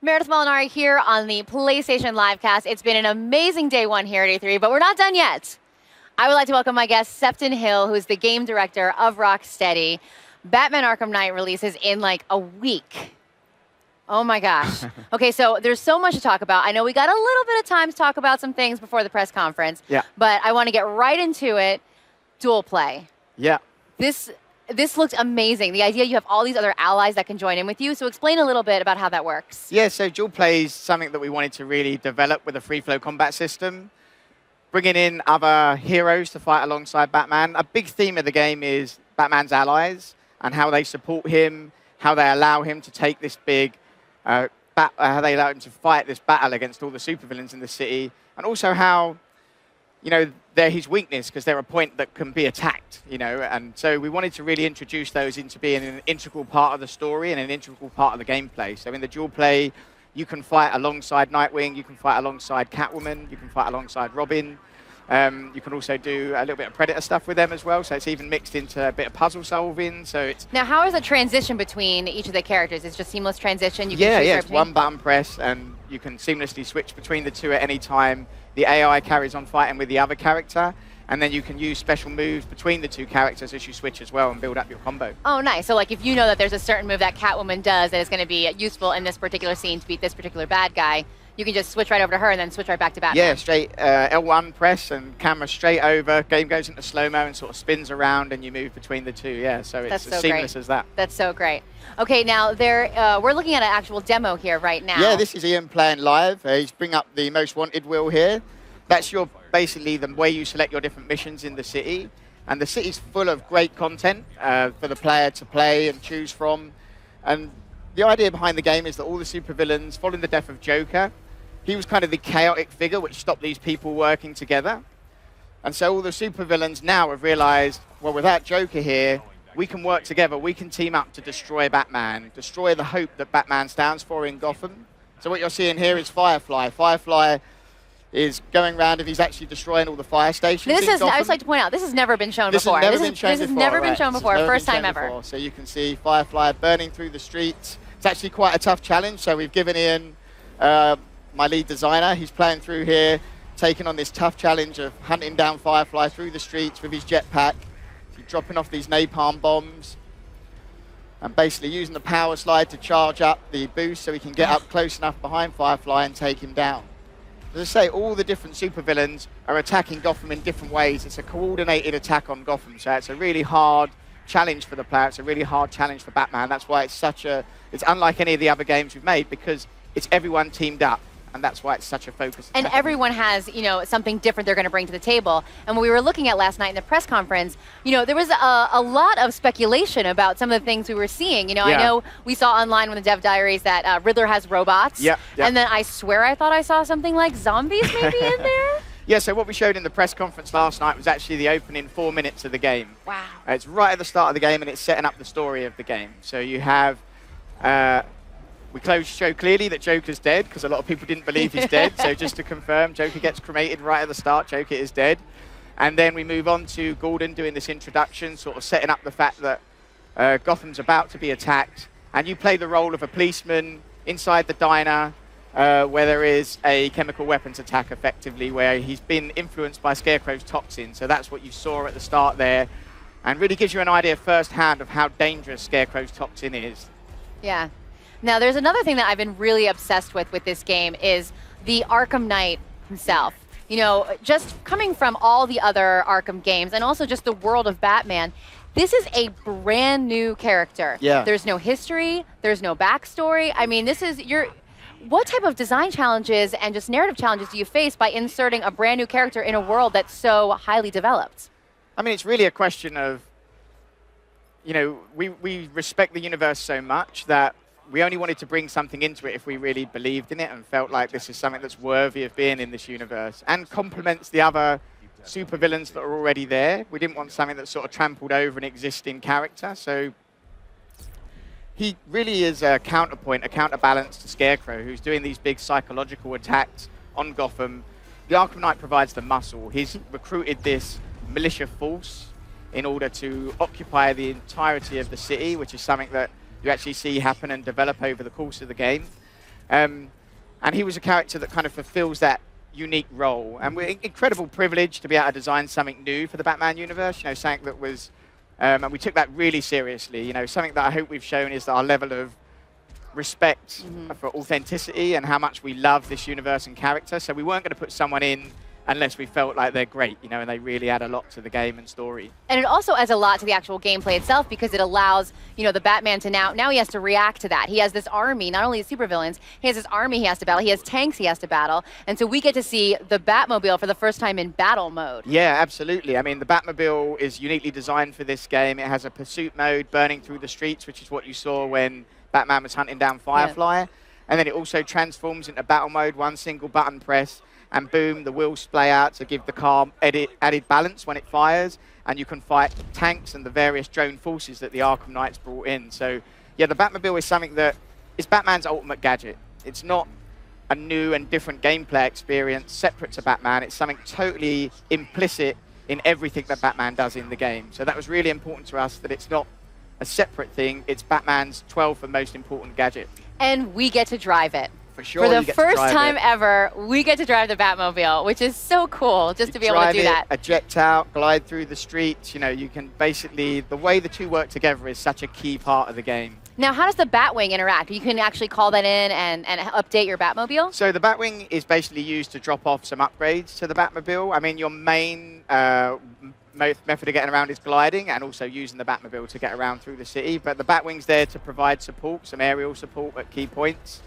Meredith Molinari here on the PlayStation LiveCast. It's been an amazing day one here at E3, but we're not done yet. I would like to welcome my guest, Sefton Hill, who's the game director of Rocksteady. Batman Arkham Knight releases in like a week. Oh my gosh. Okay, so there's so much to talk about. I know we got a little bit of time to talk about some things before the press conference, but I want to get right into it. Dual play. Yeah. This looks amazing. The idea you have all these other allies that can join in with you. So explain a little bit about how that works. Yeah, so dual play is something that we wanted to really develop with a free flow combat system, bringing in other heroes to fight alongside Batman. A big theme of the game is Batman's allies and how they support him, how they allow him to take this big, how they allow him to fight this battle against all the supervillains in the city, and also how, you know, they're his weakness because they're a point that can be attacked, you know, and so we wanted to really introduce those into being an integral part of the story and an integral part of the gameplay. So in the dual play, you can fight alongside Nightwing, you can fight alongside Catwoman, you can fight alongside Robin. You can also do a little bit of Predator stuff with them as well, so it's even mixed into a bit of puzzle solving. So it's now, how is the transition between each of the characters? It's just seamless transition. You can yeah, it's one button press, and you can seamlessly switch between the two at any time. The AI carries on fighting with the other character, and then you can use special moves between the two characters as you switch as well and build up your combo. Oh, nice. So like if you know that there's a certain move that Catwoman does that is going to be useful in this particular scene to beat this particular bad guy, you can just switch right over to her and then switch right back to Batman. Yeah, straight L1 press and camera straight over. Game goes into slow-mo and sort of spins around and you move between the two. Yeah, so it's as seamless as that. That's so great. Okay, now we're looking at an actual demo here right now. Yeah, this is Ian playing live. He's bring up the most wanted wheel here. That's your basically the way you select your different missions in the city. And the city's full of great content for the player to play and choose from. And the idea behind the game is that all the supervillains, following the death of Joker, he was kind of the chaotic figure which stopped these people working together. And so all the supervillains now have realized, well, without Joker here, we can work together, we can team up to destroy Batman, destroy the hope that Batman stands for in Gotham. So what you're seeing here is Firefly. Firefly is going around and he's actually destroying all the fire stations in Gotham. I just like to point out, this has never been shown before. This has never been shown before, first time ever. So you can see Firefly burning through the streets. It's actually quite a tough challenge, so we've given Ian, my lead designer, he's playing through here, taking on this tough challenge of hunting down Firefly through the streets with his jetpack, dropping off these napalm bombs, and basically using the power slide to charge up the boost so he can get up close enough behind Firefly and take him down. As I say, all the different supervillains are attacking Gotham in different ways. It's a coordinated attack on Gotham, so it's a really hard challenge for the player. It's a really hard challenge for Batman. That's why it's unlike any of the other games we've made, because it's everyone teamed up. And that's why it's such a focus. And everyone has, you know, something different they're going to bring to the table. And when we were looking at last night in the press conference, you know, there was a lot of speculation about some of the things we were seeing. You know, I know we saw online in the dev diaries that Riddler has robots. And then I swear I thought I saw something like zombies maybe in there. Yeah, so what we showed in the press conference last night was actually the opening 4 minutes of the game. Wow. It's right at the start of the game and it's setting up the story of the game. So you have... we show clearly that Joker's dead, because a lot of people didn't believe he's dead. So just to confirm, Joker gets cremated right at the start. Joker is dead. And then we move on to Gordon doing this introduction, sort of setting up the fact that Gotham's about to be attacked. And you play the role of a policeman inside the diner where there is a chemical weapons attack, effectively, where he's been influenced by Scarecrow's toxin. So that's what you saw at the start there. And really gives you an idea firsthand of how dangerous Scarecrow's toxin is. Yeah. Now, there's another thing that I've been really obsessed with this game is the Arkham Knight himself. You know, just coming from all the other Arkham games and also just the world of Batman, this is a brand new character. Yeah. There's no history, there's no backstory. I mean, what type of design challenges and just narrative challenges do you face by inserting a brand new character in a world that's so highly developed? I mean, it's really a question of, you know, we respect the universe so much that we only wanted to bring something into it if we really believed in it and felt like this is something that's worthy of being in this universe and complements the other supervillains that are already there. We didn't want something that sort of trampled over an existing character. So he really is a counterpoint, a counterbalance to Scarecrow, who's doing these big psychological attacks on Gotham. The Arkham Knight provides the muscle. He's recruited this militia force in order to occupy the entirety of the city, which is something that you actually see happen and develop over the course of the game. And he was a character that kind of fulfills that unique role. And we're incredible privilege to be able to design something new for the Batman universe, something that was, and we took that really seriously. Something that I hope we've shown is that our level of respect for authenticity and how much we love this universe and character. So we weren't going to put someone in unless we felt like they're great, and they really add a lot to the game and story. And it also adds a lot to the actual gameplay itself because it allows, the Batman to now he has to react to that. He has this army, not only the supervillains, he has this army he has to battle, he has tanks he has to battle, and so we get to see the Batmobile for the first time in battle mode. Yeah, absolutely. I mean, the Batmobile is uniquely designed for this game. It has a pursuit mode burning through the streets, which is what you saw when Batman was hunting down Firefly. Yeah. And then it also transforms into battle mode, one single button press, and boom, the wheels splay out to give the car added balance when it fires, and you can fight tanks and the various drone forces that the Arkham Knights brought in. So, yeah, the Batmobile is something that is Batman's ultimate gadget. It's not a new and different gameplay experience separate to Batman. It's something totally implicit in everything that Batman does in the game. So that was really important to us, that it's not a separate thing. It's Batman's 12th and most important gadget. And we get to drive it. For sure. For the first time ever, we get to drive the Batmobile, which is so cool just to be able to do that. Eject out, glide through the streets. You can basically, the way the two work together is such a key part of the game. Now, how does the Batwing interact? You can actually call that in and update your Batmobile? So the Batwing is basically used to drop off some upgrades to the Batmobile. I mean, your main method of getting around is gliding and also using the Batmobile to get around through the city. But the Batwing's there to provide support, some aerial support at key points.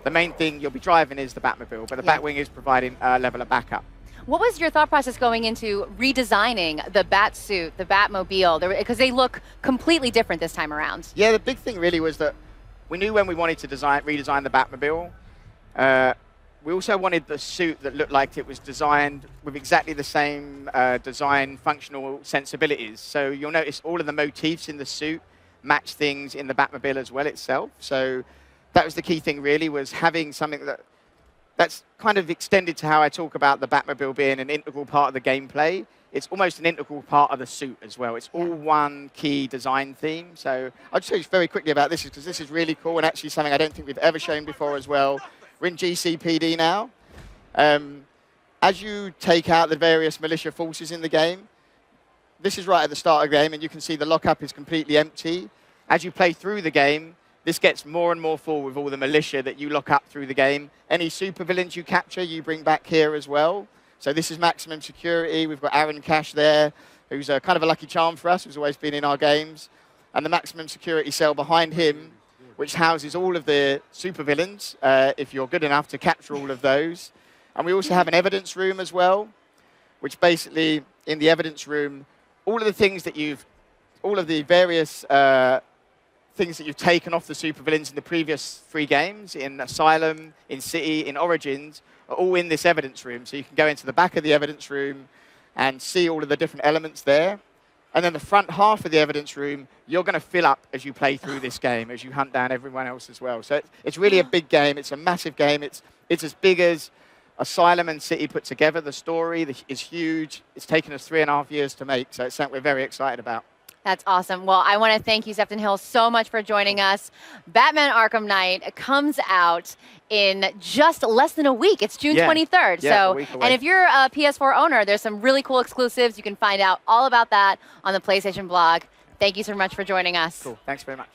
The main thing you'll be driving is the Batmobile, but the Batwing is providing a level of backup. What was your thought process going into redesigning the Batsuit, the Batmobile? Because they look completely different this time around. Yeah, the big thing really was that we knew when we wanted to redesign the Batmobile, we also wanted the suit that looked like it was designed with exactly the same design functional sensibilities. So you'll notice all of the motifs in the suit match things in the Batmobile as well itself. So that was the key thing, really, was having something that's kind of extended to how I talk about the Batmobile being an integral part of the gameplay. It's almost an integral part of the suit as well. It's all one key design theme. So I'll just tell you very quickly about this, because this is really cool and actually something I don't think we've ever shown before as well. We're in GCPD now. As you take out the various militia forces in the game, this is right at the start of the game, and you can see the lockup is completely empty. As you play through the game, this gets more and more full with all the militia that you lock up through the game. Any supervillains you capture, you bring back here as well. So this is maximum security. We've got Aaron Cash there, who's kind of a lucky charm for us, who's always been in our games. And the maximum security cell behind him, which houses all of the supervillains, if you're good enough to capture all of those. And we also have an evidence room as well, which basically, in the evidence room, all of the things that all of the various things that you've taken off the supervillains in the previous 3 games, in Asylum, in City, in Origins, are all in this evidence room. So you can go into the back of the evidence room and see all of the different elements there. And then the front half of the evidence room, you're going to fill up as you play through this game, as you hunt down everyone else as well. So it's really a big game. It's a massive game. It's as big as Asylum and City put together. The story is huge. It's taken us 3.5 years to make, so it's something we're very excited about. That's awesome. Well, I want to thank you, Sefton Hill, so much for joining us. Batman Arkham Knight comes out in just less than a week. It's June 23rd. Yeah, a week away. And if you're a PS4 owner, there's some really cool exclusives. You can find out all about that on the PlayStation blog. Thank you so much for joining us. Cool. Thanks very much.